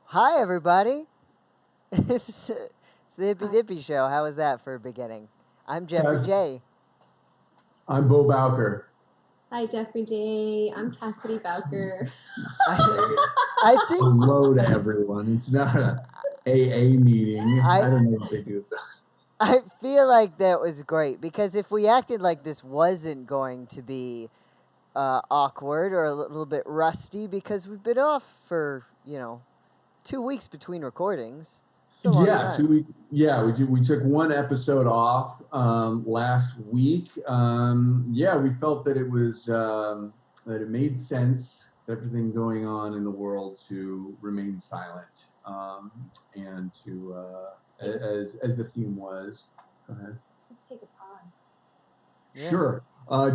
Hi, everybody. It's the Hippie Hi, Dippy show. How was that for a beginning? I'm Jeffrey That's, J. I'm Bo Bowker. hi, Jeffrey J. I'm Cassidy Bowker. I, Say I think hello to everyone. It's not a AA meeting. I I don't know what they do with those. I feel like that was great because if we acted like this wasn't going to be awkward or a little bit rusty because we've been off for 2 weeks between recordings. It's a long Yeah, time. 2 week. Yeah, we took one episode off last week. Yeah, we felt that it made sense with everything going on in the world to remain silent, and to as the theme was. Go ahead. Just take a pause. Yeah. Sure.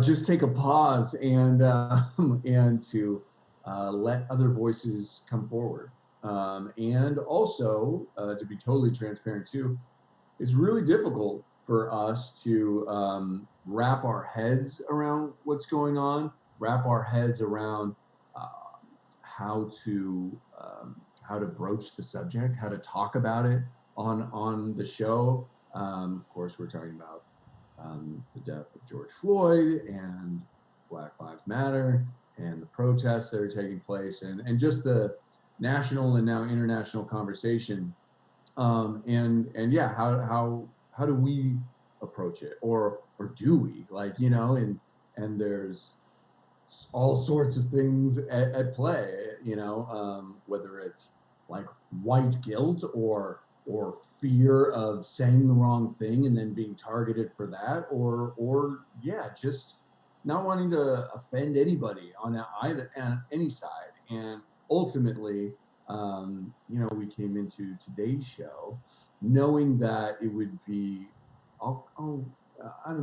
Just take a pause and to let other voices come forward. And also, to be totally transparent too, it's really difficult for us to wrap our heads around what's going on, wrap our heads around uh, how to how to broach the subject, how to talk about it on the show. Of course, we're talking about the death of George Floyd and Black Lives Matter and the protests that are taking place, and just the national and now international conversation. And yeah, how do we approach it, or do we, like, and there's all sorts of things at play, whether it's like white guilt or fear of saying the wrong thing and then being targeted for that, or yeah, just not wanting to offend anybody on any side. And ultimately, we came into today's show knowing that it would be, I don't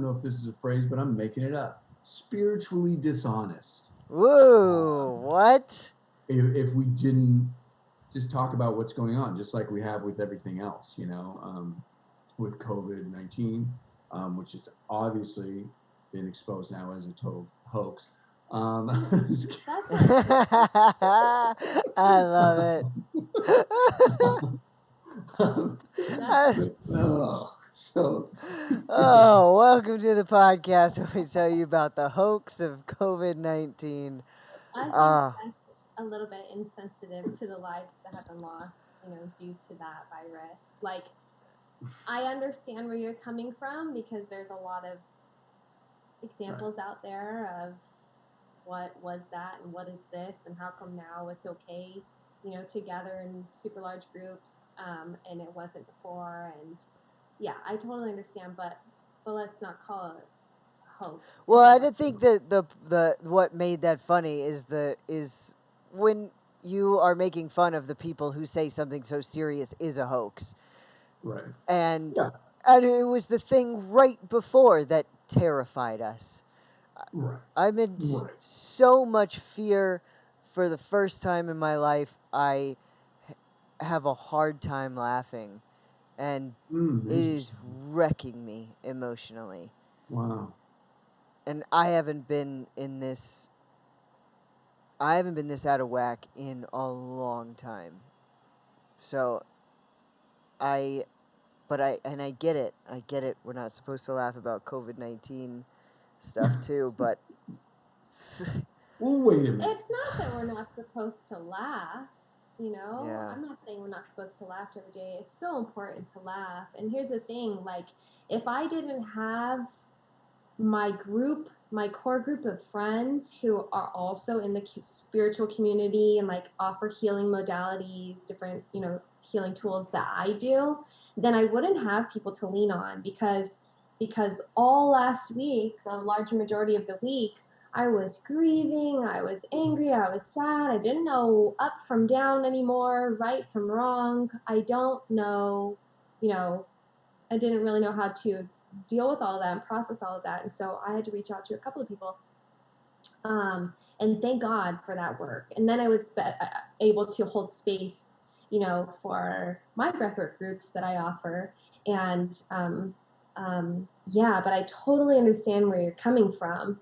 know if this is a phrase, but I'm making it up, spiritually dishonest, Woo! um, What? if we didn't just talk about what's going on, just like we have with everything else, with COVID-19, which has obviously been exposed now as a total hoax. That's not true. I love it. That's not true. so Oh, welcome to the podcast where we tell you about the hoax of COVID-19. I think Ah, that's a little bit insensitive to the lives that have been lost, due to that virus. Like, I understand where you're coming from because there's a lot of examples out there of what was that and what is this and how come now it's okay, to gather in super large groups, and it wasn't before. And yeah, I totally understand, but let's not call it a hoax well, because it I was. did think that the what made that funny is when you are making fun of the people who say something so serious is a hoax. right, And yeah, and it was the thing right before that terrified us. right, I'm in right. so much fear for the first time in my life. I have a hard time laughing, and it is Interesting. wrecking me emotionally. Wow. And I haven't been this out of whack in a long time. So I and I get it. I get it. We're not supposed to laugh about COVID-19 stuff too, but Well, wait a minute. It's not that we're not supposed to laugh, yeah. I'm not saying we're not supposed to laugh every day. It's so important to laugh. And here's the thing, like, if I didn't have my core group of friends who are also in the spiritual community and like offer healing modalities, different, healing tools that I do, then I wouldn't have people to lean on because all last week, the larger majority of the week, I was grieving, I was angry, I was sad, I didn't know up from down anymore, right from wrong. I don't know, you know, I didn't really know how to deal with all of that and process all of that. And so I had to reach out to a couple of people. And thank God for that work. And then I was able to hold space, for my breathwork groups that I offer. And yeah, but I totally understand where you're coming from.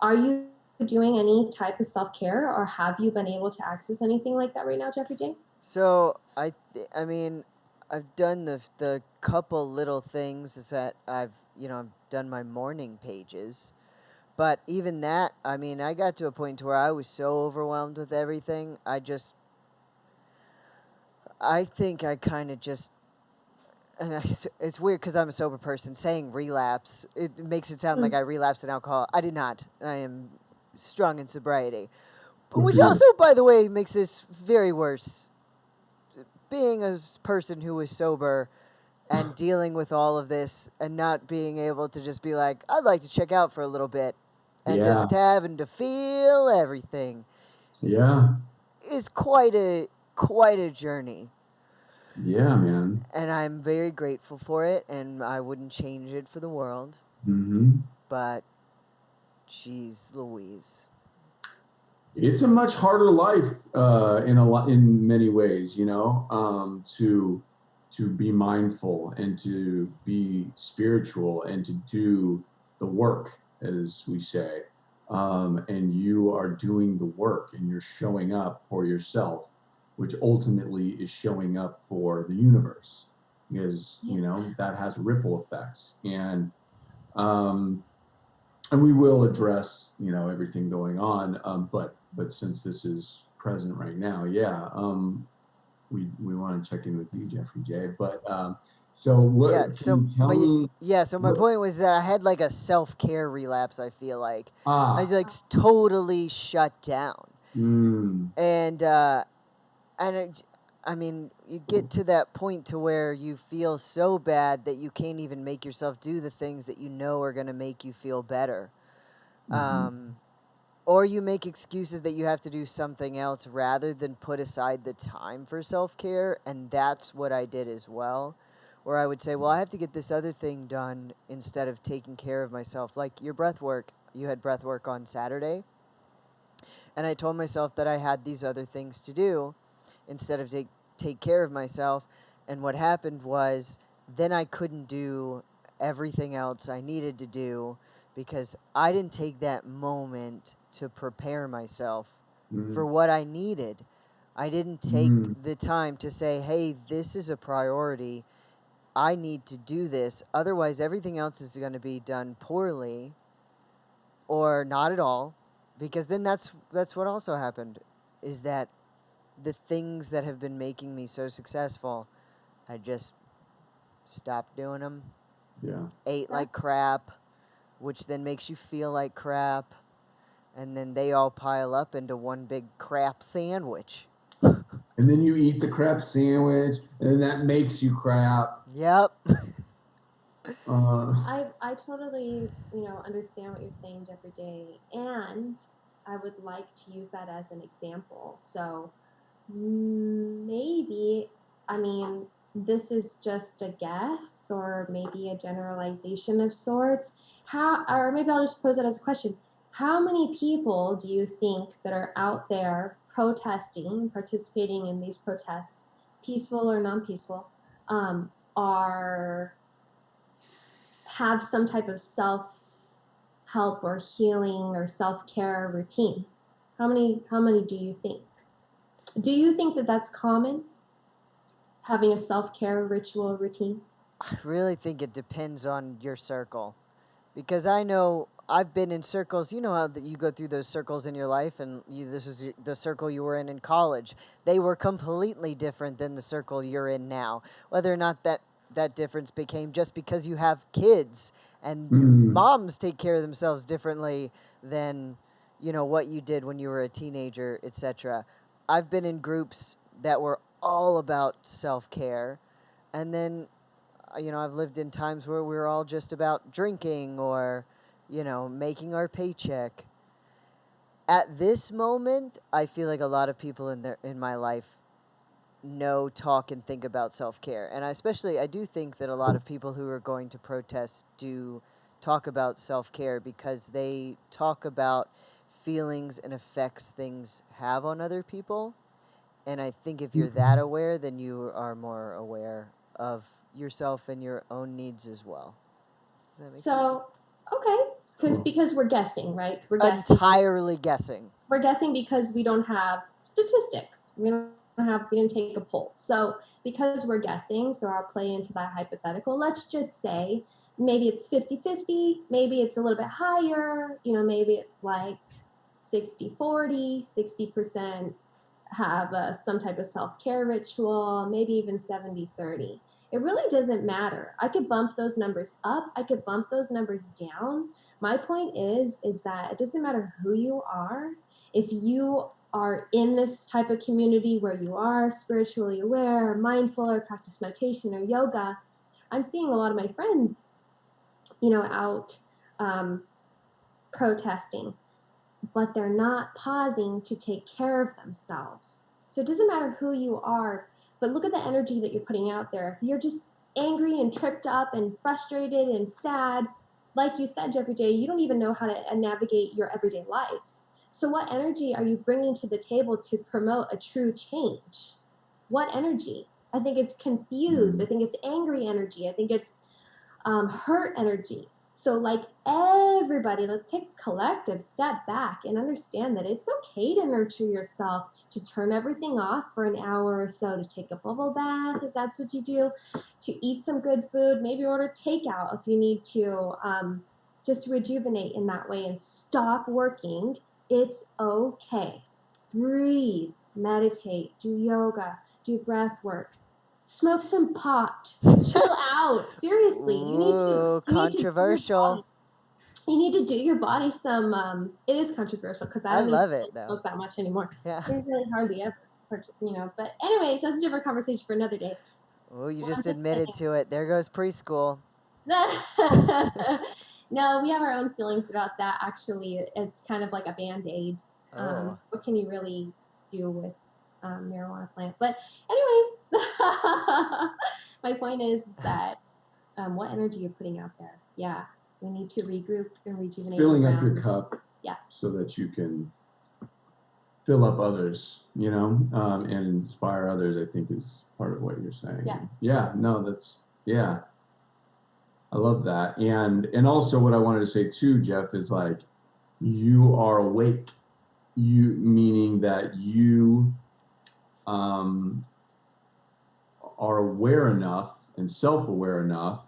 Are you doing any type of self care, or have you been able to access anything like that right now, Jeffrey J? So I mean, I've done the couple little things is that I've done my morning pages, but even that, I mean, I got to a point where I was so overwhelmed with everything. I think I kind of just, and it's weird because I'm a sober person. Saying relapse, it makes it sound like I relapsed in alcohol. I did not. I am strong in sobriety, but Good for which you. also, by the way, makes this very worse. Being a person who was sober and dealing with all of this and not being able to just be like, I'd like to check out for a little bit, and Yeah. just having to feel everything Yeah. is quite a journey. Yeah, man. And I'm very grateful for it, and I wouldn't change it for the world. Hmm. But, geez Louise. It's a much harder life in many ways, to be mindful and to be spiritual and to do the work, as we say. And you are doing the work and you're showing up for yourself, which ultimately is showing up for the universe, because that has ripple effects. Um, and we will address everything going on, but since this is present right now, we want to check in with you, Jeffrey J. But so Yeah, what can so you tell me? so my What, point was that I had like a self-care relapse, I feel like. I ah like totally shut down. mm, And I mean, you get to that point to where you feel so bad that you can't even make yourself do the things that you know are going to make you feel better. mhm, Or you make excuses that you have to do something else rather than put aside the time for self-care, and that's what I did as well. Where I would say, well, I have to get this other thing done instead of taking care of myself. Like your breath work, you had breath work on Saturday, and I told myself that I had these other things to do instead of take care of myself. And what happened was then I couldn't do everything else I needed to do because I didn't take that moment to prepare myself for mm, what I needed. I didn't take mm, the time to say, hey, this is a priority. I need to do this. Otherwise, everything else is going to be done poorly or not at all. Because then that's what also happened is that the things that have been making me so successful, I just stopped doing them. yeah. Ate like crap, which then makes you feel like crap, and then they all pile up into one big crap sandwich. And then you eat the crap sandwich, and then that makes you crap. Yep. Uh, I totally, understand what you're saying, Jeffrey J. And I would like to use that as an example. So maybe, I mean, this is just a guess or maybe a generalization of sorts. Or maybe I'll just pose it as a question. How many people do you think that are out there protesting, participating in these protests, peaceful or non-peaceful, are have some type of self-help or healing or self-care routine? How many do you think? Do you think that that's common, having a self-care ritual routine? I really think it depends on your circle. Because I know I've been in circles. You know how that you go through those circles in your life, and this was the circle you were in college. They were completely different than the circle you're in now. Whether or not that difference became just because you have kids and mm, moms take care of themselves differently than what you did when you were a teenager, etc. I've been in groups that were all about self-care, and then I've lived in times where we were all just about drinking or, making our paycheck. At this moment, I feel like a lot of people in my life know, talk, and think about self-care. And I do think that a lot of people who are going to protest do talk about self-care because they talk about feelings and effects things have on other people. And I think if you're that aware, then you are more aware of yourself and your own needs as well. Does that make sense? So, okay, cool. because we're guessing, right? Entirely guessing. We're guessing because we don't have statistics. We don't didn't take a poll. So because we're guessing, so I'll play into that hypothetical. Let's just say maybe it's 50-50, maybe it's a little bit higher, maybe it's like 60-40, 60% have some type of self-care ritual, maybe even 70-30. It really doesn't matter. I could bump those numbers up, I could bump those numbers down. My point is that it doesn't matter who you are. If you are in this type of community where you are spiritually aware, or mindful, or practice meditation or yoga, I'm seeing a lot of my friends, out protesting, but they're not pausing to take care of themselves. So it doesn't matter who you are, but look at the energy that you're putting out there. If you're just angry and tripped up and frustrated and sad, like you said, Jeffrey J., you don't even know how to navigate your everyday life. So what energy are you bringing to the table to promote a true change? What energy? I think it's confused. I think it's angry energy. I think it's hurt energy. So like everybody, let's take a collective step back and understand that it's okay to nurture yourself, to turn everything off for an hour or so, to take a bubble bath if that's what you do, to eat some good food, maybe order takeout if you need to, just rejuvenate in that way and stop working. It's okay. Breathe, meditate, do yoga, do breath work, smoke some pot, chill out. Seriously, you need to controversial. you need to do your body some. It is controversial because I don't love even it though. smoke that much anymore. Yeah. It's really hardly ever, But anyways, that's a different conversation for another day. Oh, you just admitted to it. There goes preschool. No, we have our own feelings about that. Actually, it's kind of like a band-aid. Oh. What can you really do with marijuana plant? But anyways, my point is that what energy you're putting out there. Yeah, we need to regroup and rejuvenate. Filling up your cup. Yeah. So that you can fill up others, and inspire others, I think is part of what you're saying. Yeah. Yeah, no, I love that. And also what I wanted to say too, Jeff, is like, you are awake. You, meaning that you are aware enough and self-aware enough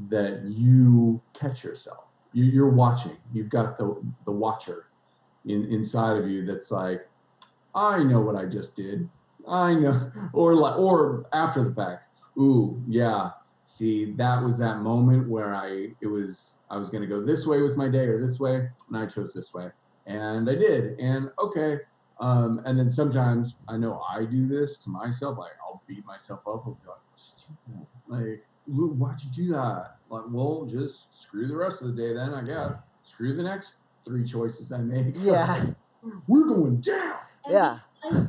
that you catch yourself. You're watching. You've got the watcher inside of you that's like, I know what I just did. I know. Or after the fact, ooh, yeah. See, that was that moment where I was going to go this way with my day or this way, and I chose this way, and I did. And okay. And then sometimes I know I do this to myself. Like, I'll beat myself up. I'll be like, stupid. Like, why'd you do that? Like, well, just screw the rest of the day then, I guess. Screw the next 3 choices I make. Yeah. We're going down. And yeah.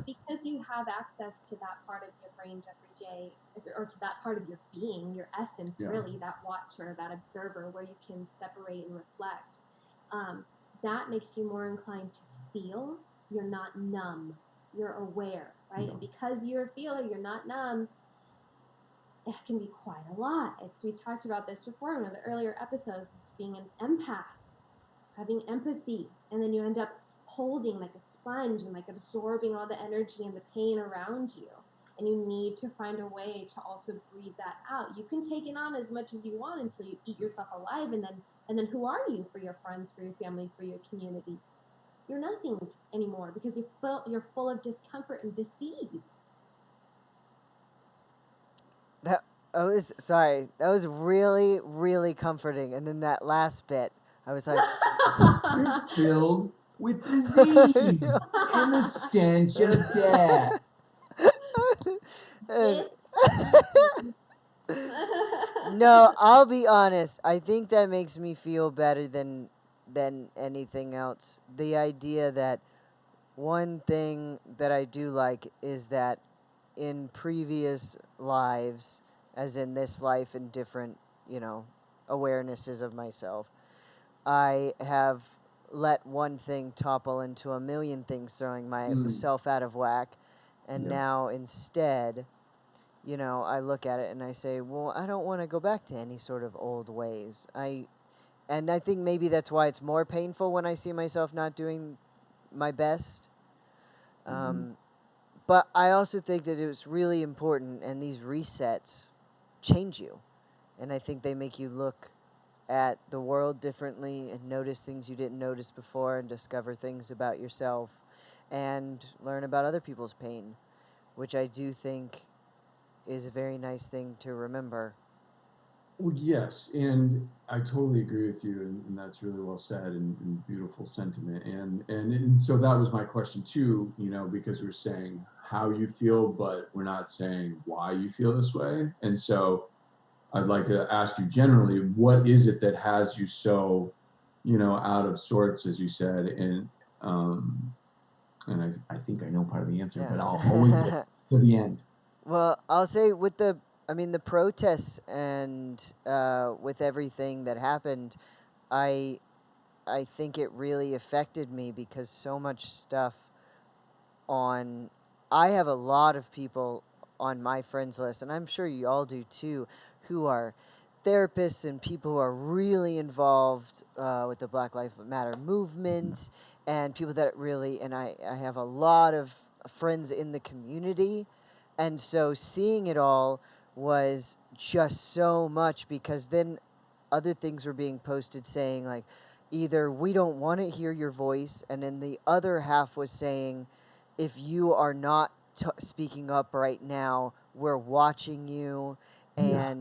Because you have access to that part of your brain, Jeffrey J., or to that part of your being, your essence, really, that watcher, that observer, where you can separate and reflect, that makes you more inclined to feel. You're not numb. You're aware, right? No. And because you're a feeler, you're not numb. It can be quite a lot. We talked about this before in one of the earlier episodes, is being an empath, having empathy, and then you end up holding like a sponge and like absorbing all the energy and the pain around you, and you need to find a way to also breathe that out. You can take it on as much as you want until you eat yourself alive, and then who are you for your friends, for your family, for your community? You're nothing anymore because you're full of discomfort and disease. That was really, really comforting. And then that last bit, I was like, you're filled with disease and the stench of death. No, I'll be honest. I think that makes me feel better than anything else. The idea that one thing that I do like is that in previous lives, as in this life and different, awarenesses of myself, I have let one thing topple into a million things, throwing myself out of whack. And now instead, I look at it and I say, well, I don't want to go back to any sort of old ways. And I think maybe that's why it's more painful when I see myself not doing my best. But I also think that it was really important, and these resets change you. And I think they make you look at the world differently and notice things you didn't notice before and discover things about yourself and learn about other people's pain, which I do think is a very nice thing to remember. Well, yes, and I totally agree with you, and that's really well said and beautiful sentiment. And so that was my question too, because we're saying how you feel, but we're not saying why you feel this way. And so I'd like to ask you generally, what is it that has you so, out of sorts, as you said, and I think I know part of the answer, but I'll wait to the end. Well, I'll say with the protests and with everything that happened, I I think it really affected me because so much stuff on I have a lot of people on my friends list, and I'm sure you all do too, who are therapists and people who are really involved with the Black Lives Matter movement, and people that really, and I have a lot of friends in the community, and so seeing it all was just so much, because then other things were being posted saying, like, either we don't want to hear your voice, and then the other half was saying, if you are not speaking up right now, we're watching you. Yeah.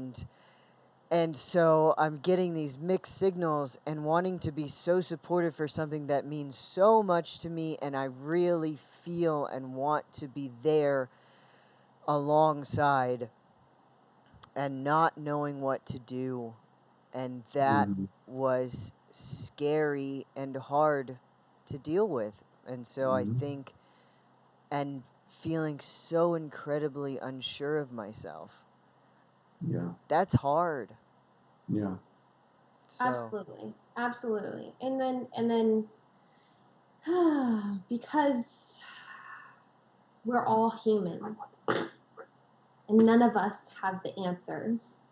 And so I'm getting these mixed signals and wanting to be so supportive for something that means so much to me, and I really feel and want to be there alongside, and not knowing what to do. And that Mhm. was scary and hard to deal with. And so I Mhm. think, and feeling so incredibly unsure of myself. Yeah. That's hard. Yeah. So, Absolutely. Absolutely. And then because we're all human and none of us have the answers,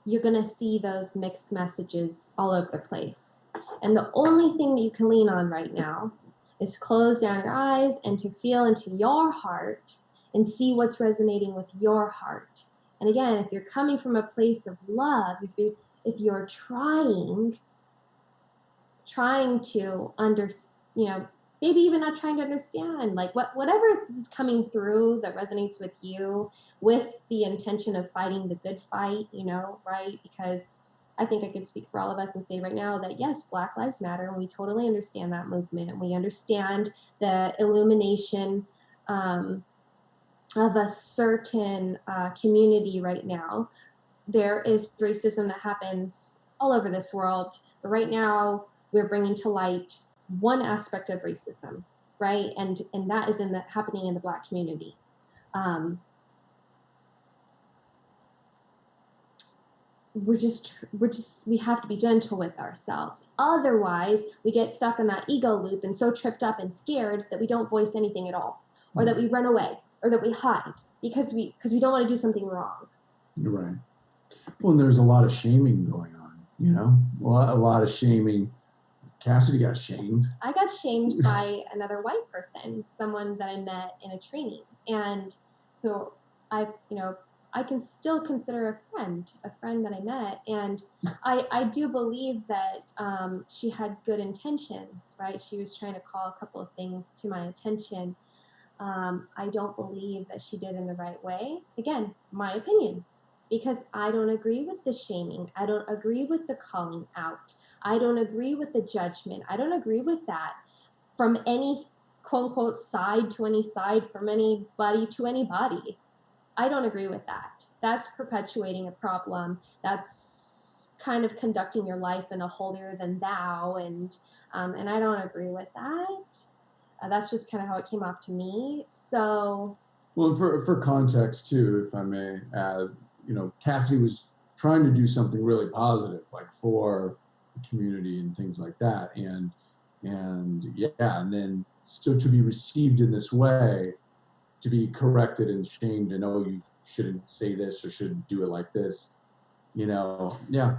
you're going to see those mixed messages all over the place. And the only thing that you can lean on right now is close down your eyes and to feel into your heart and see what's resonating with your heart. And again, if you're coming from a place of love, if you're trying to maybe even not trying to understand, like whatever is coming through that resonates with you, with the intention of fighting the good fight, right? Because I think I could speak for all of us and say right now that yes, Black Lives Matter, and we totally understand that movement, and we understand the illumination of a certain community right now. There is racism that happens all over this world, but right now we're bringing to light one aspect of racism, right? And that is happening in the Black community. We have to be gentle with ourselves. Otherwise, we get stuck in that ego loop and so tripped up and scared that we don't voice anything at all, or that we run away, or that we hide because we don't want to do something wrong. You're right. Well, there's a lot of shaming going on, a lot of shaming. Cassidy got shamed. I got shamed by another white person, someone that I met in a training, and who I, I can still consider a friend that I met. And I do believe that she had good intentions, right? She was trying to call a couple of things to my attention. I don't believe that she did in the right way. Again, my opinion, because I don't agree with the shaming. I don't agree with the calling out. I don't agree with the judgment. I don't agree with that from any quote unquote side to any side, from anybody to anybody. I don't agree with that. That's perpetuating a problem. That's kind of conducting your life in a holier than thou, and I don't agree with that. That's just kind of how it came off to me. So, Well, for context too, if I may add, Cassidy was trying to do something really positive, like for the community and things like that, and yeah, and then so to be received in this way, to be corrected and shamed, and oh, you shouldn't say this or shouldn't do it like this, yeah.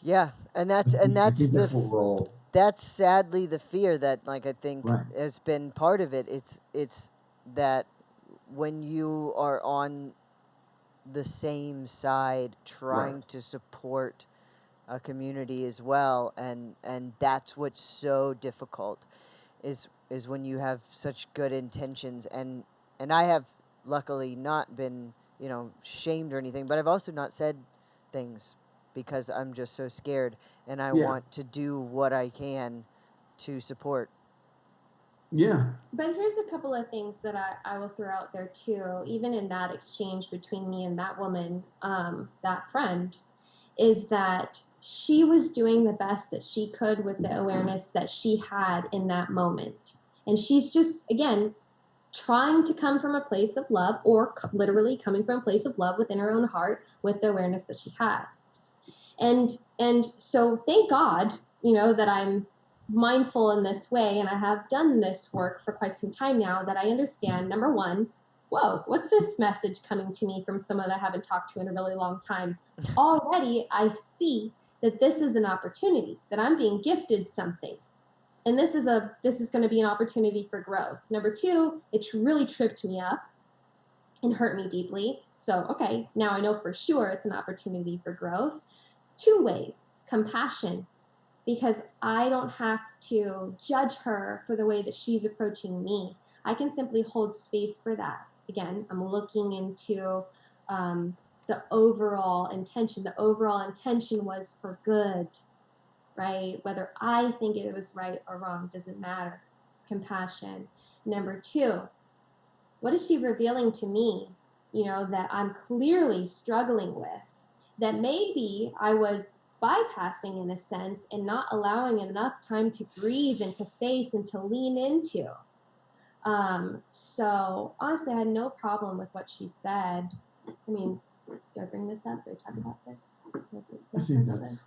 yeah, and I think that's what we're all that's sadly the fear that, like, I think right. has been part of it. It's that when you are on the same side trying to support a community as well, and that's what's so difficult is when you have such good intentions, and I have luckily not been, shamed or anything, but I've also not said things because I'm just so scared, and I Yeah. want to do what I can to support. Yeah. But here's a couple of things that I will throw out there too, even in that exchange between me and that woman, that friend, is that she was doing the best that she could with the awareness that she had in that moment. And she's just, again, trying to come from a place of love, or literally coming from a place of love within her own heart with the awareness that she has. And so thank God, that I'm mindful in this way, and I have done this work for quite some time now, that I understand, number one, whoa, what's this message coming to me from someone I haven't talked to in a really long time? Already I see that this is an opportunity, that I'm being gifted something, and this is going to be an opportunity for growth. Number two, it really tripped me up and hurt me deeply. So, okay, now I know for sure it's an opportunity for growth. Two ways: compassion, because I don't have to judge her for the way that she's approaching me. I can simply hold space for that. Again, I'm looking into the overall intention. The overall intention was for good, right? Whether I think it was right or wrong doesn't matter. Compassion. Number two, what is she revealing to me, that I'm clearly struggling with, that maybe I was bypassing in a sense and not allowing enough time to breathe and to face and to lean into. So honestly, I had no problem with what she said. I mean, do I bring this up? Do I talk about this? I think that's,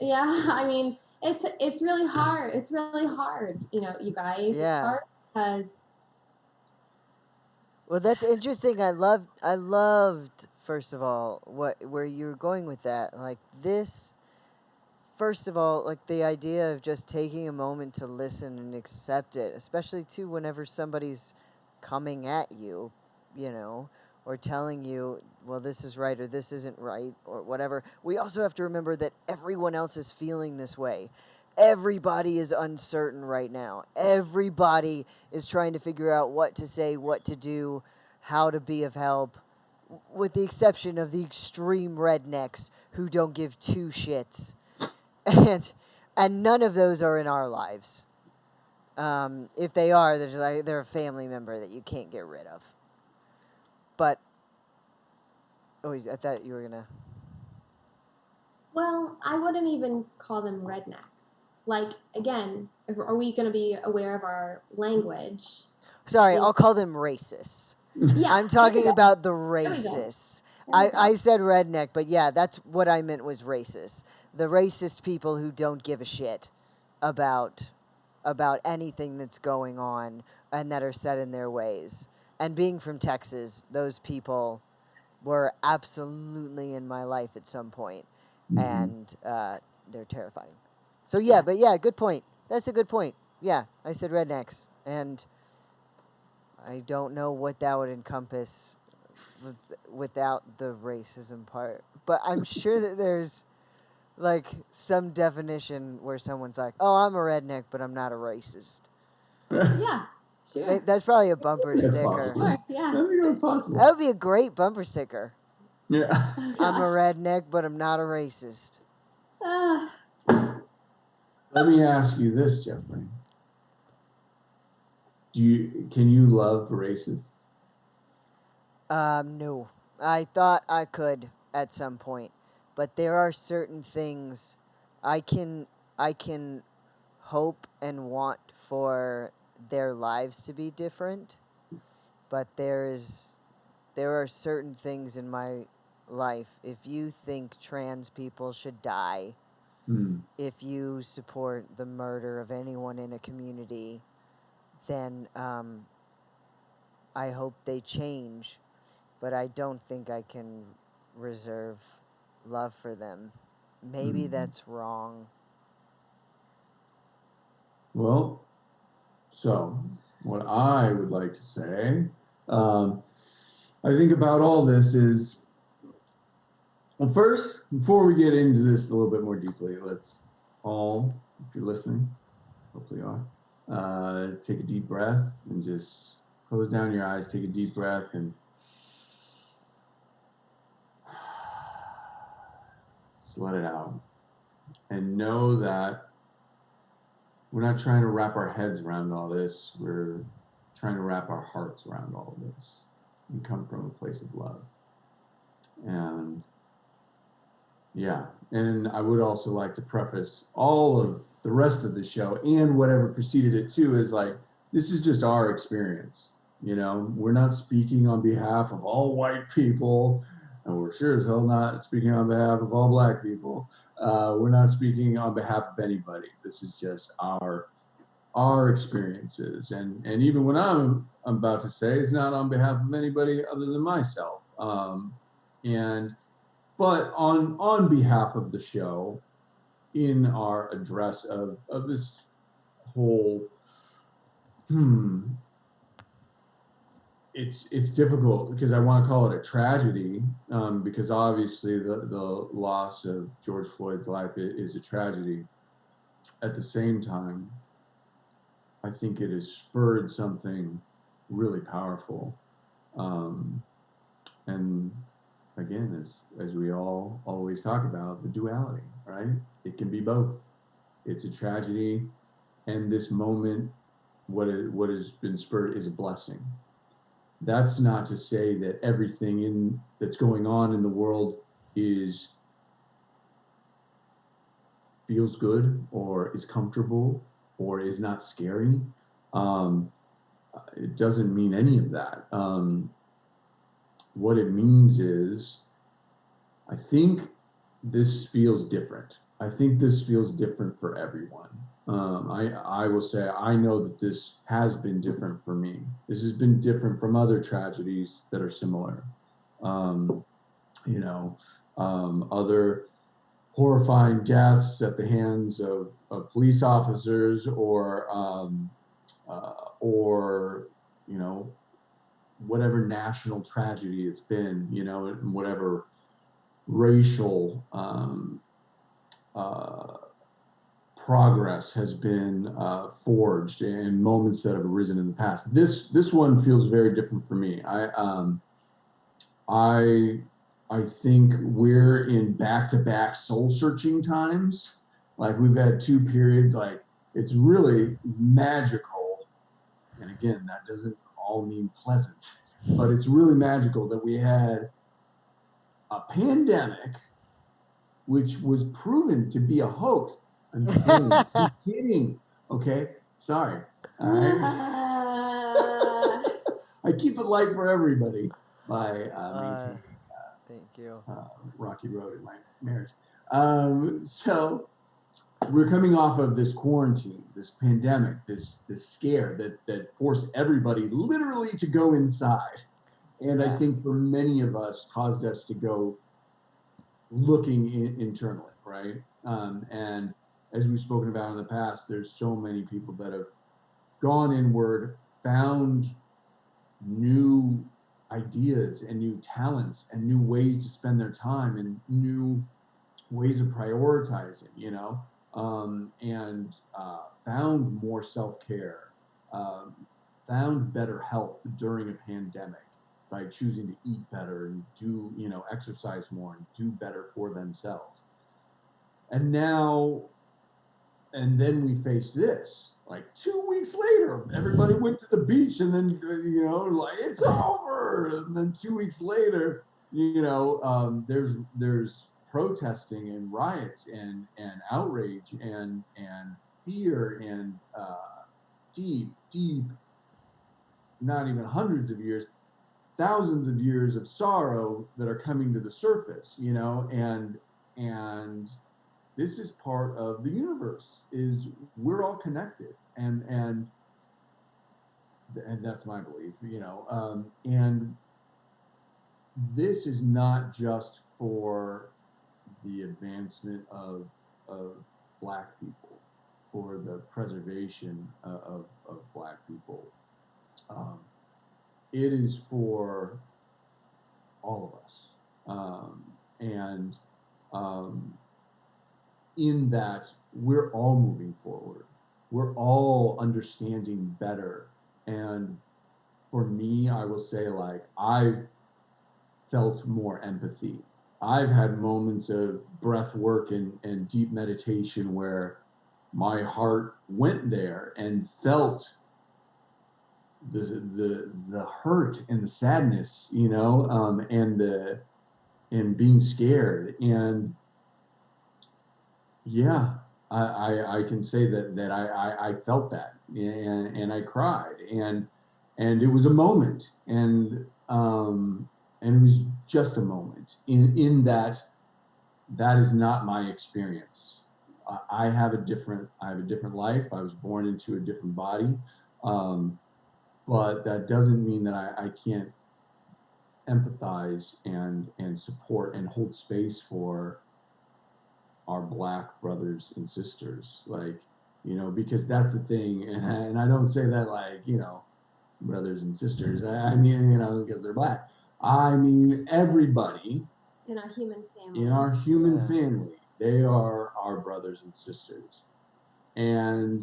Yeah, I mean, it's really hard. It's really hard, you guys. Yeah. It's hard because. Well, that's interesting. I loved first of all where you were going with that. Like this, first of all, like the idea of just taking a moment to listen and accept it, especially too whenever somebody's coming at you, or telling you, well, this is right or this isn't right or whatever. We also have to remember that everyone else is feeling this way. Everybody is uncertain right now. Everybody is trying to figure out what to say, what to do, how to be of help, with the exception of the extreme rednecks who don't give two shits. And none of those are in our lives. If they are, they're a family member that you can't get rid of. But I thought you were gonna. Well, I wouldn't even call them rednecks. Like, again, are we going to be aware of our language? Sorry, I'll call them racists. Yeah, I'm talking about the There we go. racists. There we go. I said redneck, but yeah, that's what I meant was racist. The racist people who don't give a shit about anything that's going on and that are set in their ways. And being from Texas, those people were absolutely in my life at some point, and they're terrifying. So yeah, but yeah, good point. That's a good point. Yeah, I said rednecks, and I don't know what that would encompass without the racism part. But I'm sure that there's like some definition where someone's like, "Oh, I'm a redneck, but I'm not a racist." Yeah, sure. That's probably a bumper That's sticker. possible. Sure, yeah. I think that's possible. That would be a great bumper sticker. Yeah. I'm a redneck, but I'm not a racist. Let me ask you this, Jeffrey. Can you love racists? No. I thought I could at some point, but there are certain things I can hope and want for their lives to be different, but there are certain things in my life. If you think trans people should die, if you support the murder of anyone in a community, then I hope they change, but I don't think I can reserve love for them. Maybe that's wrong. Well, so what I would like to say, I think about all this is, well, first, before we get into this a little bit more deeply, let's all, if you're listening, hopefully you are, take a deep breath and just close down your eyes, take a deep breath, and just let it out. And know that we're not trying to wrap our heads around all this. We're trying to wrap our hearts around all of this and come from a place of love. And yeah, and I would also like to preface all of the rest of the show and whatever preceded it too is like, this is just our experience. You know, we're not speaking on behalf of all white people, and we're sure as hell not speaking on behalf of all black people. We're not speaking on behalf of anybody. This is just our experiences, and even when I'm about to say, it's not on behalf of anybody other than myself. And but on behalf of the show, in our address of this whole, it's difficult because I want to call it a tragedy, because obviously the loss of George Floyd's life is a tragedy. At the same time, I think it has spurred something really powerful. And again, as we all always talk about, the duality, right? It can be both. It's a tragedy, and this moment, what has been spurred is a blessing. That's not to say that everything that's going on in the world feels good or is comfortable or is not scary. It doesn't mean any of that. What it means is, I think this feels different. I think this feels different for everyone. I will say, I know that this has been different for me. This has been different from other tragedies that are similar. Other horrifying deaths at the hands of police officers, or whatever national tragedy it's been, whatever racial progress has been forged in moments that have arisen in the past. This one feels very different for me. I think we're in back-to-back soul-searching times. Like, we've had two periods, like, it's really magical. And again, that doesn't all mean pleasant, but it's really magical that we had a pandemic, which was proven to be a hoax. I'm kidding. I'm kidding. Okay, sorry. All right. I keep it light for everybody by maintaining thank you. rocky road in my marriage. So we're coming off of this quarantine, this pandemic, this scare that forced everybody literally to go inside. And I think for many of us, caused us to go looking internally, right? And as we've spoken about in the past, there's so many people that have gone inward, found new ideas and new talents and new ways to spend their time and new ways of prioritizing, and found more self-care, found better health during a pandemic by choosing to eat better and do, exercise more and do better for themselves. And then we face this, like 2 weeks later, everybody went to the beach, and then, like, it's over. And then 2 weeks later, there's protesting and riots and outrage and fear and deep, not even hundreds of years, thousands of years of sorrow that are coming to the surface, and this is part of the universe. Is we're all connected, and that's my belief, and this is not just for the advancement of Black people, for the preservation of Black people. it is for all of us. And in that, we're all moving forward. We're all understanding better. And for me, I will say, like, I've felt more empathy. I've had moments of breath work and deep meditation where my heart went there and felt the hurt and the sadness, you know, and being scared. And yeah, I can say that I felt that, and I cried, and it was a moment, and it was just a moment in that is not my experience. I have a different life. I was born into a different body, but that doesn't mean that I can't empathize and support and hold space for our Black brothers and sisters, like, you know, because that's the thing. And I don't say that like, you know, brothers and sisters. I mean, you know, because they're Black. I mean, everybody in our human family. in our human Yeah. family, they are our brothers and sisters. And,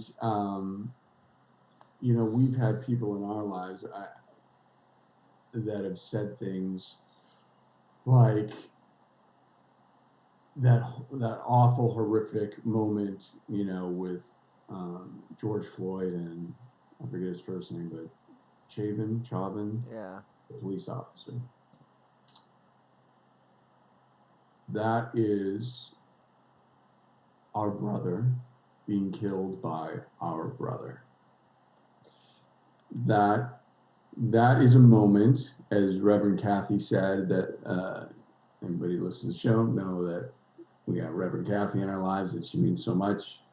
you know, we've had people in our lives that have said things like that awful, horrific moment, you know, with George Floyd, and I forget his first name, but Chauvin, Yeah. the police officer. That is our brother being killed by our brother. That is a moment, as Reverend Kathy said, that anybody who listens to the show know that we got Reverend Kathy in our lives, that she means so much.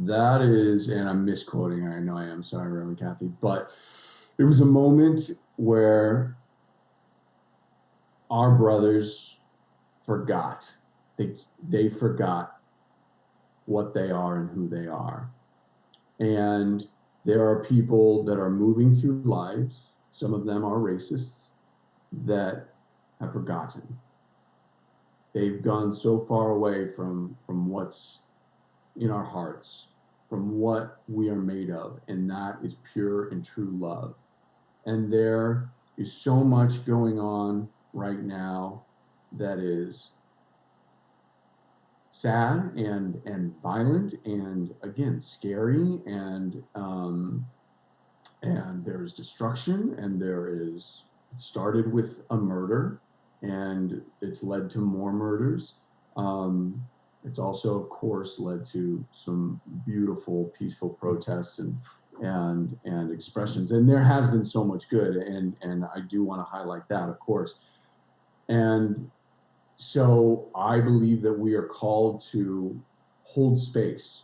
That is, and I'm misquoting her, I know I am, sorry, Reverend Kathy, but it was a moment where our brothers forgot. They forgot what they are and who they are. And there are people that are moving through lives, some of them are racists, that have forgotten. They've gone so far away from what's in our hearts, from what we are made of, and that is pure and true love. And there is so much going on right now that is sad and violent, and again, scary, and there's destruction, and it started with a murder, and it's led to more murders. It's also, of course, led to some beautiful, peaceful protests and expressions. And there has been so much good, and I do want to highlight that, of course. And so I believe that we are called to hold space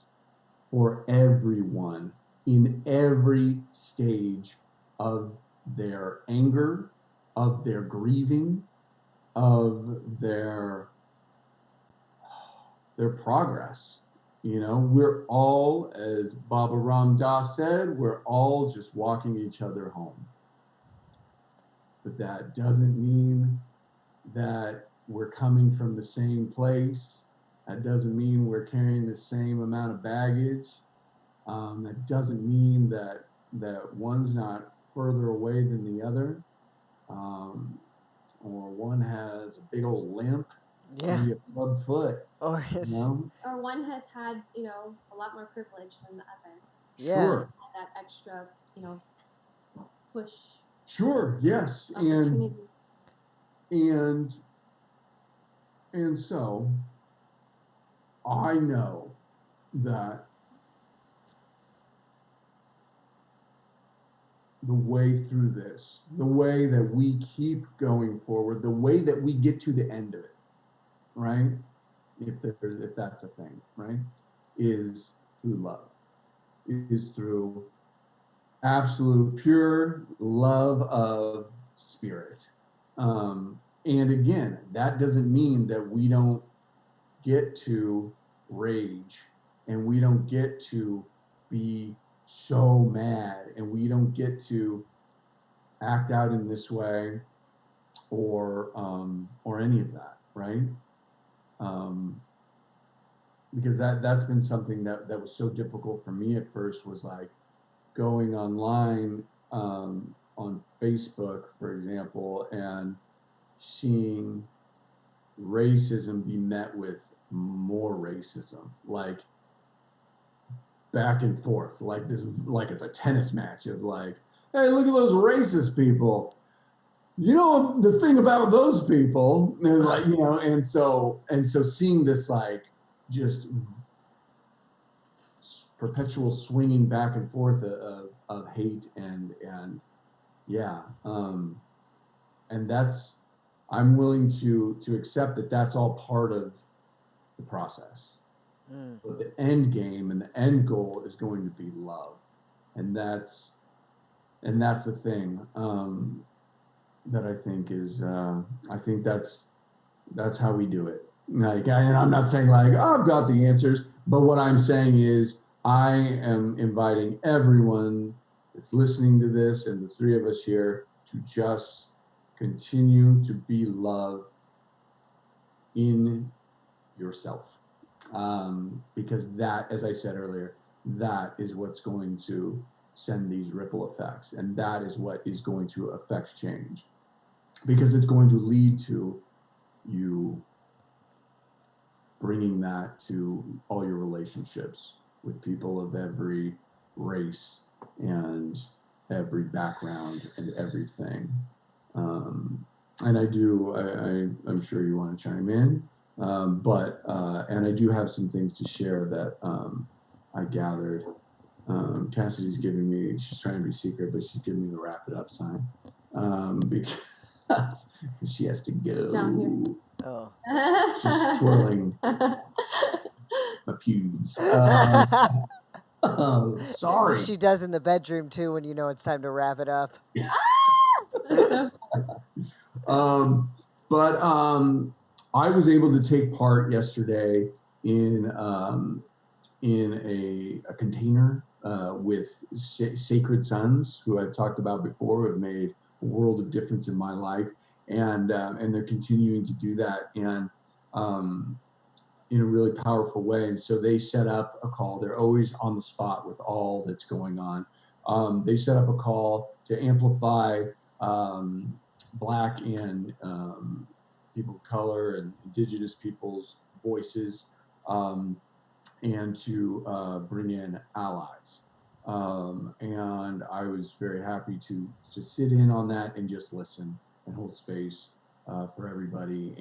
for everyone in every stage of their anger, of their grieving, of their progress. You know, we're all, as Baba Ram Das said, we're all just walking each other home. But that doesn't mean that we're coming from the same place. That doesn't mean we're carrying the same amount of baggage. That doesn't mean that one's not further away than the other, or one has a big old limp, Yeah. maybe a club foot. Or You know? Or one has had, you know, a lot more privilege than the other. Yeah. Sure. That extra, you know, push. Sure. Yes. Opportunity. And so I know that the way through this, the way that we keep going forward, the way that we get to the end of it, right? If that's a thing, right? Is through love. Is through absolute pure love of spirit. And again, that doesn't mean that we don't get to rage, and we don't get to be so mad, and we don't get to act out in this way or any of that, right? Because that's been something that was so difficult for me at first, was like going online on Facebook, for example, and seeing racism be met with more racism, like back and forth, like this, like it's a tennis match of like, hey, look at those racist people. You know, the thing about those people is like, you know, and so seeing this like just perpetual swinging back and forth of hate and yeah, and that's, I'm willing to accept that that's all part of the process. But the end game and the end goal is going to be love, and that's the thing that I think is I think that's how we do it. Like, and I'm not saying like, oh, I've got the answers, but what I'm saying is I am inviting everyone that's listening to this and the three of us here to just continue to be love in yourself. Because that, as I said earlier, that is what's going to send these ripple effects. And that is what is going to affect change, because it's going to lead to you bringing that to all your relationships with people of every race and every background and everything. And I'm sure you want to chime in, but and I do have some things to share that I gathered. Cassidy's giving me, she's trying to be secret, but she's giving me the wrap it up sign, because she has to go. Down here. Oh. She's twirling my pubes. Sorry. She does in the bedroom too when you know it's time to wrap it up. But I was able to take part yesterday in a container with Sacred Sons, who I've talked about before, have made a world of difference in my life, and they're continuing to do that, and in a really powerful way. And so they set up a call. They're always on the spot with all that's going on. They set up a call to amplify Black and people of color and Indigenous people's voices, and to bring in allies. And I was very happy to sit in on that and just listen and hold space for everybody.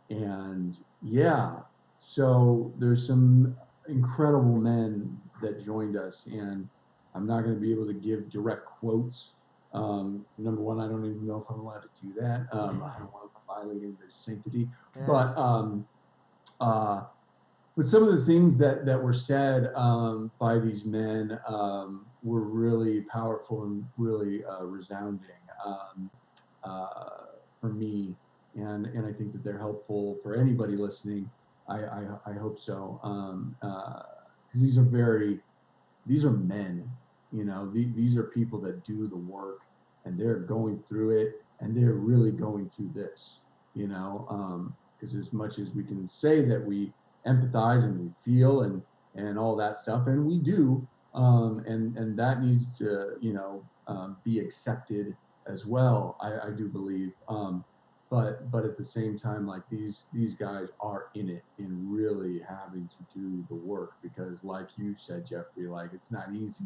And yeah, so there's some incredible men that joined us, and I'm not going to be able to give direct quotes. Number one, I don't even know if I'm allowed to do that. I don't want to violate anybody's sanctity, yeah. But some of the things that were said by these men were really powerful and really resounding for me. And I think that they're helpful for anybody listening. I hope so. Because these are men, you know, these are people that do the work, and they're going through it, and they're really going through this, you know, because as much as we can say that we empathize and we feel and all that stuff, and we do, and that needs to, you know, be accepted as well, I do believe. But at the same time, like these guys are in it and really having to do the work, because like you said, Jeffrey, like it's not easy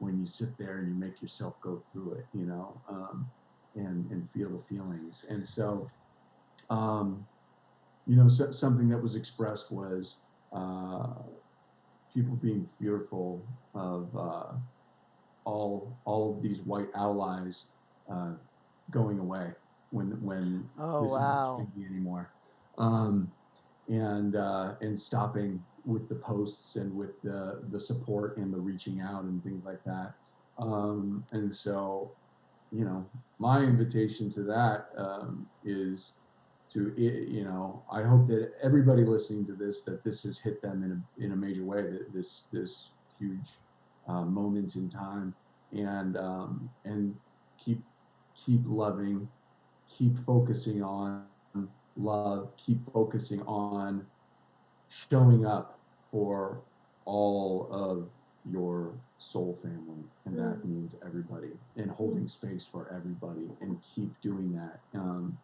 when you sit there and you make yourself go through it, you know, and feel the feelings. And so, you know, something that was expressed was people being fearful of all of these white allies going away when this isn't trendy anymore, and stopping with the posts and with the support and the reaching out and things like that. And so, you know, my invitation to that is to, you know, I hope that everybody listening to this, that this has hit them in a major way, that this huge moment in time, and keep loving, keep focusing on love, keep focusing on showing up for all of your soul family, and that means everybody, and holding space for everybody, and keep doing that, and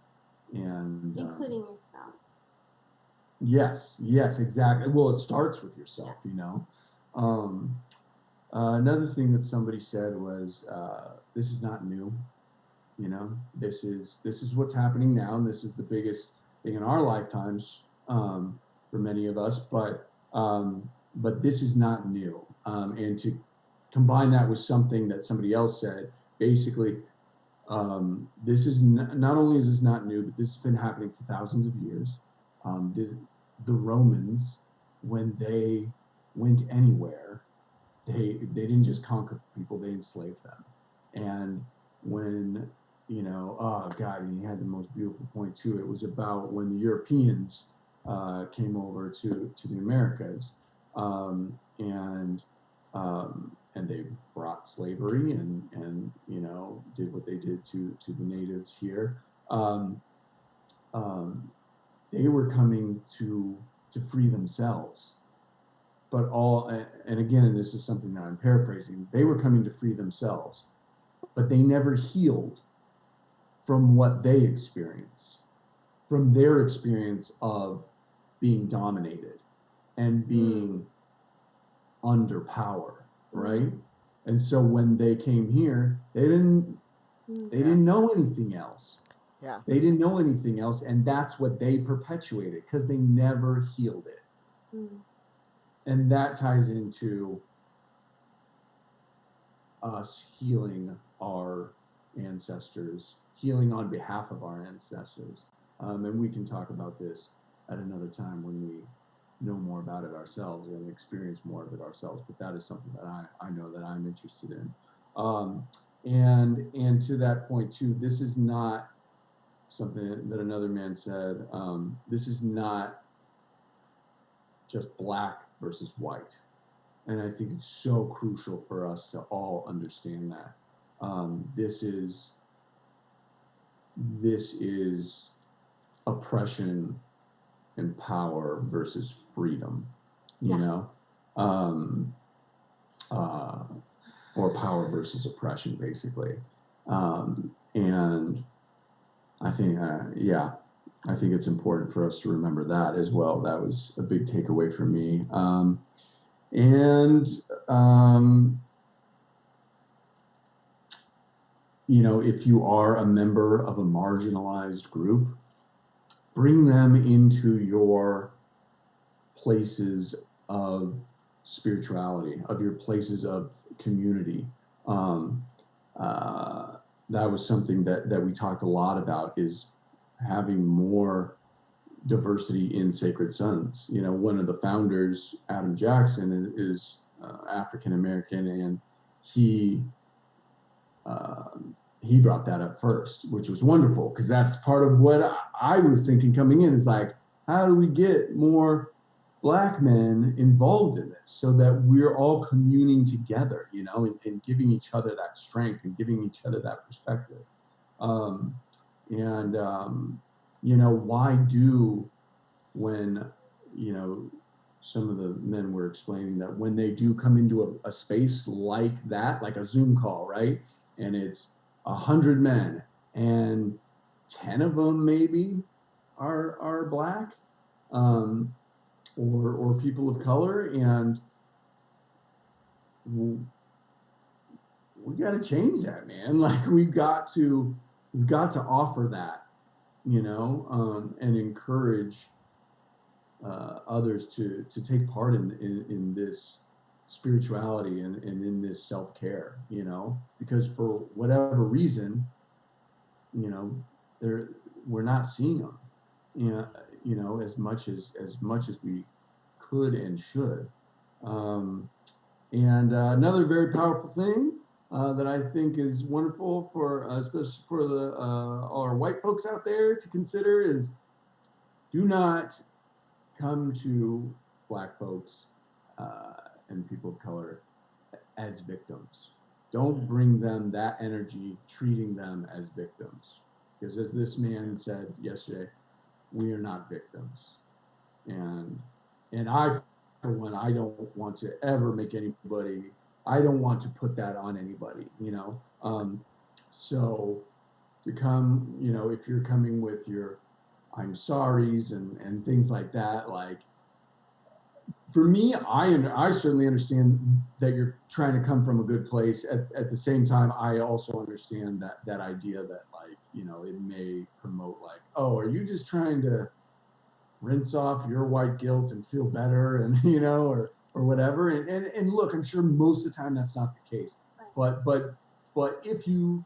including yourself. Yes, exactly. Well, it starts with yourself, you know. Another thing that somebody said was, this is not new, you know. This is what's happening now, and this is the biggest thing in our lifetimes, for many of us, but this is not new. And to combine that with something that somebody else said, basically, this is not only is this not new, but this has been happening for thousands of years. The Romans, when they went anywhere, they didn't just conquer people, they enslaved them. And when, you know, oh God, and he had the most beautiful point too. It was about when the Europeans came over to the Americas, and they brought slavery and you know, did what they did to the natives here. They were coming to free themselves, but and again, this is something that I'm paraphrasing, they were coming to free themselves, but they never healed from what they experienced, from their experience of being dominated and being under power, right? And so when they came here, they didn't know anything else. Yeah. They didn't know anything else, and that's what they perpetuated, because they never healed it. And that ties into us healing our ancestors, healing on behalf of our ancestors. And we can talk about this at another time when we know more about it ourselves and experience more of it ourselves. But that is something that I know that I'm interested in. And to that point too, this is not something that another man said. This is not just black versus white. And I think it's so crucial for us to all understand that. This is oppression and power versus freedom, you know, or power versus oppression, basically. And I think, I think it's important for us to remember that as well. That was a big takeaway for me. You know, if you are a member of a marginalized group, bring them into your places of spirituality, of your places of community. That was something that we talked a lot about, is having more diversity in Sacred Sons. You know, one of the founders, Adam Jackson, is African American, and he brought that up first, which was wonderful, because that's part of what I was thinking coming in, is like, how do we get more Black men involved in this so that we're all communing together, you know, and giving each other that strength and giving each other that perspective. You know, why do, when, you know, some of the men were explaining that when they do come into a space like that, like a Zoom call, right? And it's 100 men and 10 of them maybe are Black, or people of color, and we got to change that, man. Like, we've got to offer that, you know, and encourage others to take part in this spirituality and in this self-care, you know, because for whatever reason, you know, we're not seeing them, you know, as much as we could and should. And another very powerful thing that I think is wonderful for, especially for all our white folks out there to consider, is do not come to Black folks and people of color as victims. Don't bring them that energy, treating them as victims. Because as this man said yesterday, we are not victims. And I, for one, I don't want to ever make anybody, I don't want to put that on anybody, you know? So to come, you know, if you're coming with your I'm sorry's and things like that, like, for me, I certainly understand that you're trying to come from a good place. At the same time, I also understand that idea that, like, you know, it may promote like, oh, are you just trying to rinse off your white guilt and feel better, and you know, or whatever. And look, I'm sure most of the time that's not the case. But if you,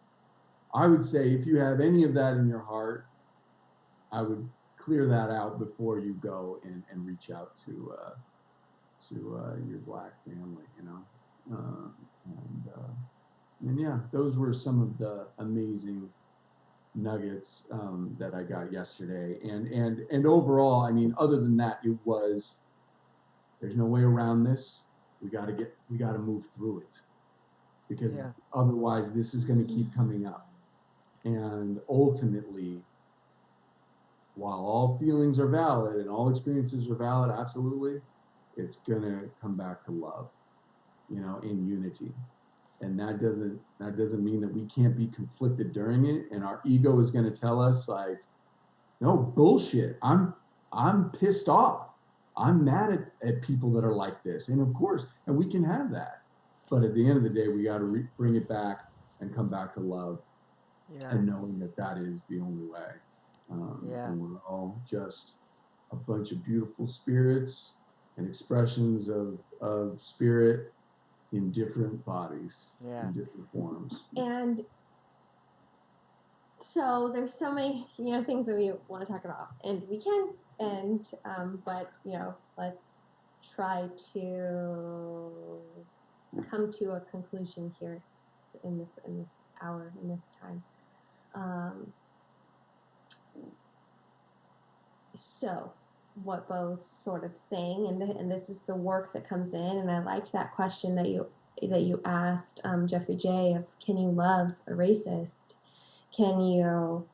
I would say, if you have any of that in your heart, I would clear that out before you go and reach out to your Black family, you know. And yeah, those were some of the amazing nuggets that I got yesterday. And overall, I mean, other than that, it was, there's no way around this. We got to move through it, because otherwise this is going to keep coming up. And ultimately, while all feelings are valid and all experiences are valid, absolutely, it's going to come back to love, you know, in unity. And that doesn't mean that we can't be conflicted during it. And our ego is going to tell us, like, no, bullshit. I'm pissed off. I'm mad at people that are like this. And of course, and we can have that. But at the end of the day, we got to bring it back and come back to love, and knowing that is the only way. And we're all just a bunch of beautiful spirits and expressions of spirit in different bodies, in different forms. And so there's so many, you know, things that we want to talk about, and we can, and but you know, let's try to come to a conclusion here in this hour, in this time. So what Bo's sort of saying, and this is the work that comes in, and I liked that question that you asked, Jeffrey J, of can you love a racist? Can you,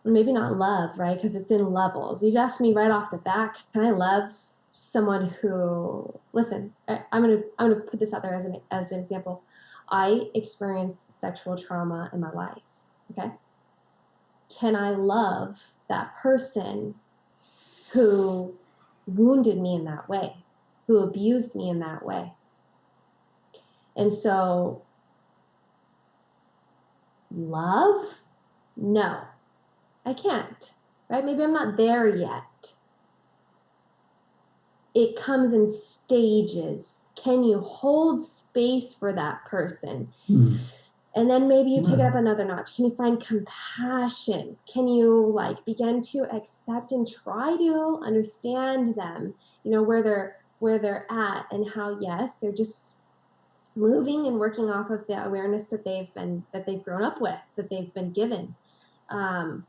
maybe not love, right? Because it's in levels. You asked me right off the bat, can I love someone who, listen, I'm gonna put this out there as an example. I experienced sexual trauma in my life, okay? Can I love that person who wounded me in that way, who abused me in that way? And so, love? No, I can't, right? Maybe I'm not there yet. It comes in stages. Can you hold space for that person? And then maybe you take it up another notch. Can you find compassion? Can you like begin to accept and try to understand them, you know, where they're at, and how, yes, they're just moving and working off of the awareness that they've grown up with, that they've been given. And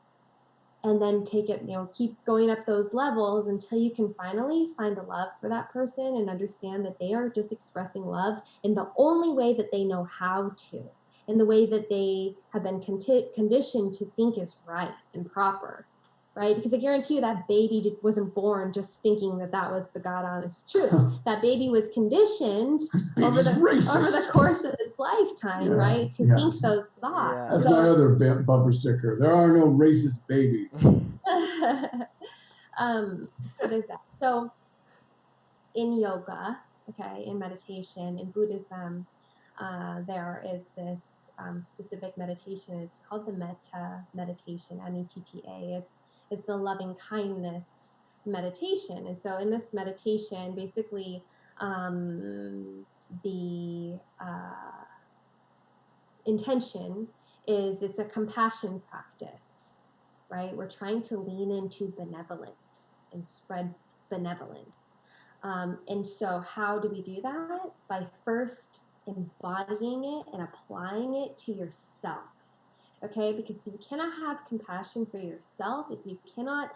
then take it, you know, keep going up those levels until you can finally find a love for that person and understand that they are just expressing love in the only way that they know how to, in the way that they have been conditioned to think is right and proper, right? Because I guarantee you that baby wasn't born just thinking that was the God honest truth. That baby was conditioned over the course of its lifetime, right? To think those thoughts. That's my other bumper sticker. There are no racist babies. So there's that. So in yoga, okay, in meditation, in Buddhism, there is this specific meditation. It's called the Metta Meditation, METTA. It's a loving kindness meditation. And so in this meditation, basically, the intention is it's a compassion practice, right? We're trying to lean into benevolence and spread benevolence. And so how do we do that? By first embodying it and applying it to yourself, okay? Because you cannot have compassion for yourself if you cannot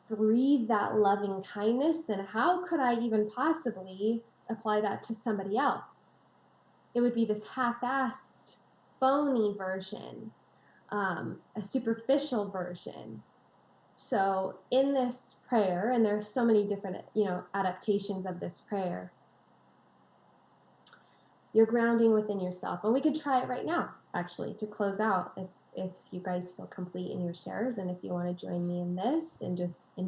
breathe that loving kindness, then how could I even possibly apply that to somebody else? It would be this half-assed, phony version, a superficial version. So in this prayer, and there's so many different, adaptations of this prayer, you're grounding within yourself. And we could try it right now, actually, to close out, if you guys feel complete in your shares, and if you want to join me in this and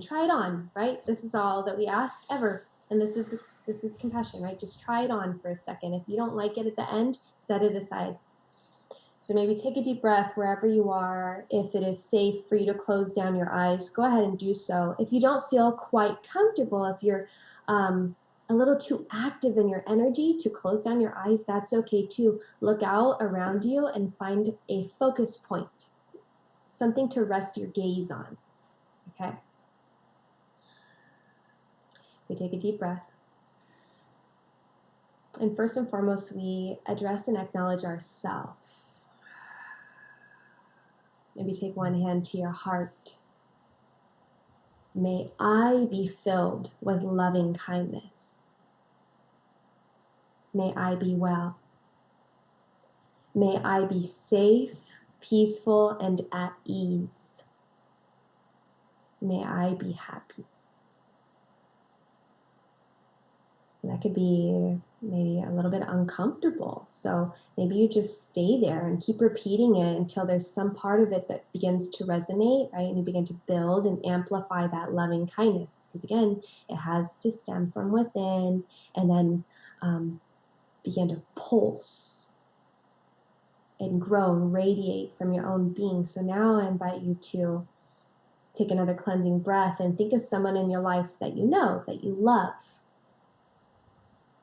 try it on, right? This is all that we ask ever. And this is compassion, right? Just try it on for a second. If you don't like it at the end, set it aside. So maybe take a deep breath wherever you are. If it is safe for you to close down your eyes, go ahead and do so. If you don't feel quite comfortable, if you're a little too active in your energy to close down your eyes, that's okay too. Look out around you and find a focus point, something to rest your gaze on, okay? We take a deep breath. And first and foremost, we address and acknowledge ourself. Maybe take one hand to your heart. May I be filled with loving kindness. May I be well. May I be safe, peaceful, and at ease. May I be happy. And that could be maybe a little bit uncomfortable. So maybe you just stay there and keep repeating it until there's some part of it that begins to resonate, right? And you begin to build and amplify that loving kindness. Because again, it has to stem from within and then begin to pulse and grow and radiate from your own being. So now I invite you to take another cleansing breath and think of someone in your life that you know, that you love.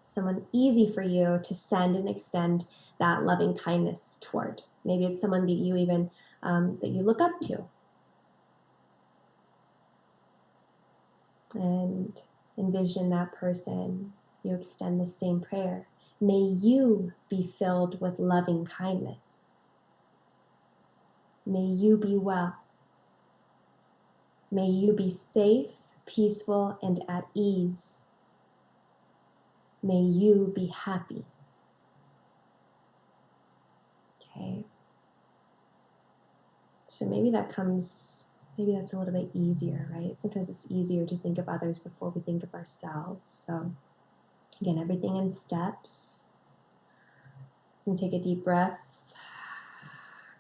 Someone easy for you to send and extend that loving kindness toward. Maybe it's someone that you even, that you look up to. And envision that person. You extend the same prayer. May you be filled with loving kindness. May you be well. May you be safe, peaceful, and at ease. May you be happy. Okay. So maybe that's a little bit easier, right? Sometimes it's easier to think of others before we think of ourselves. So again, everything in steps. And take a deep breath,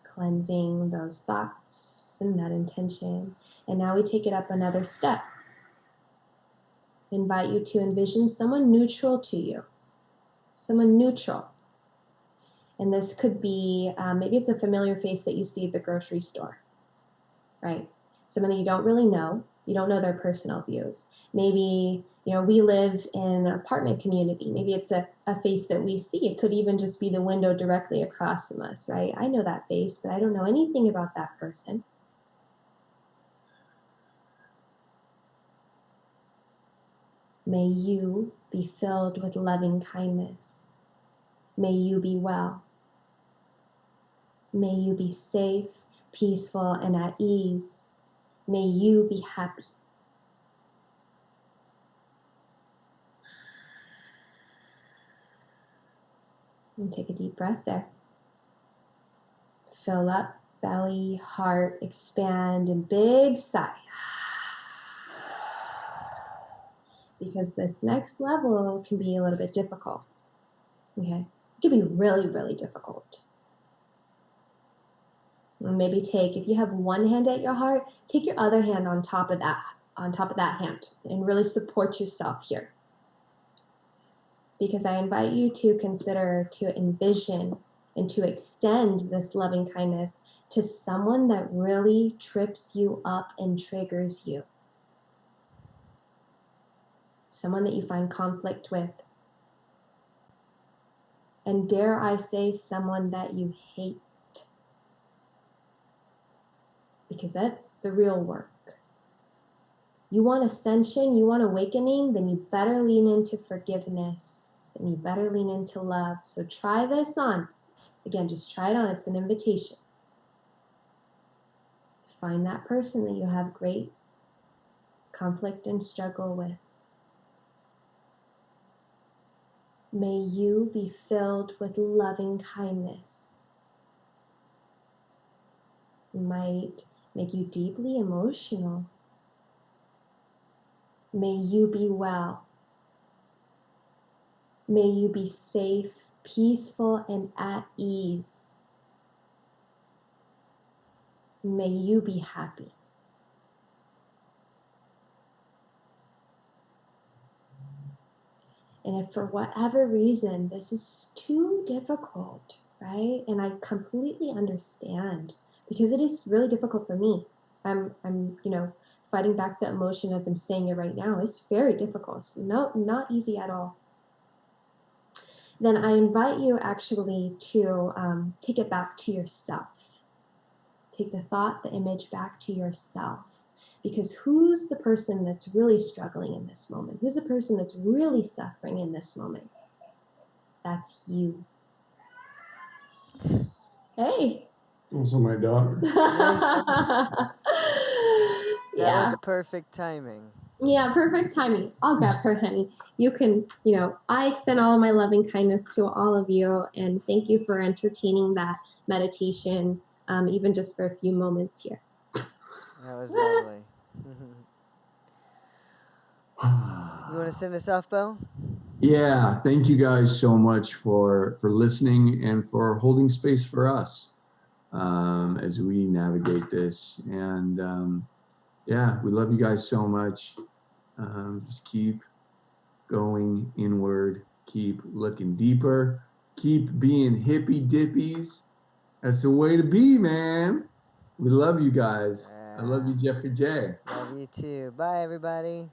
cleansing those thoughts and that intention. And now we take it up another step. I invite you to envision someone neutral to you. Someone neutral. And this could be, maybe it's a familiar face that you see at the grocery store, right? Someone that you don't really know. You don't know their personal views. Maybe, we live in an apartment community. Maybe it's a face that we see. It could even just be the window directly across from us, right? I know that face, but I don't know anything about that person. May you be filled with loving kindness. May you be well. May you be safe, peaceful, and at ease. May you be happy. And take a deep breath there. Fill up, belly, heart, expand, and big sigh. Because this next level can be a little bit difficult. Okay? It can be really, really difficult. And maybe if you have one hand at your heart, take your other hand on top of that hand, and really support yourself here. Because I invite you to consider, to envision, and to extend this loving kindness to someone that really trips you up and triggers you. Someone that you find conflict with. And dare I say, someone that you hate. Because that's the real work. You want ascension, you want awakening, then you better lean into forgiveness and you better lean into love. So try this on. Again, just try it on. It's an invitation. Find that person that you have great conflict and struggle with. May you be filled with loving kindness. It might make you deeply emotional. May you be well. May you be safe, peaceful, and at ease. May you be happy. And if for whatever reason this is too difficult, right? And I completely understand, because it is really difficult for me. I'm fighting back the emotion as I'm saying it right now. It's very difficult. It's not easy at all. Then I invite you actually to take it back to yourself. Take the thought, the image back to yourself. Because who's the person that's really struggling in this moment? Who's the person that's really suffering in this moment? That's you. Hey. Also my daughter. That was a perfect timing. Yeah, perfect timing. I'll grab her, honey. You can, I extend all of my loving kindness to all of you, and thank you for entertaining that meditation, even just for a few moments here. That was lovely. You want to send us off, Bo? Yeah, thank you guys so much for listening and for holding space for us as we navigate this. And yeah, we love you guys so much. Just keep going inward, keep looking deeper, keep being hippie dippies. That's the way to be, man. We love you guys. I love you, Jeffrey J. Love you too. Bye, everybody.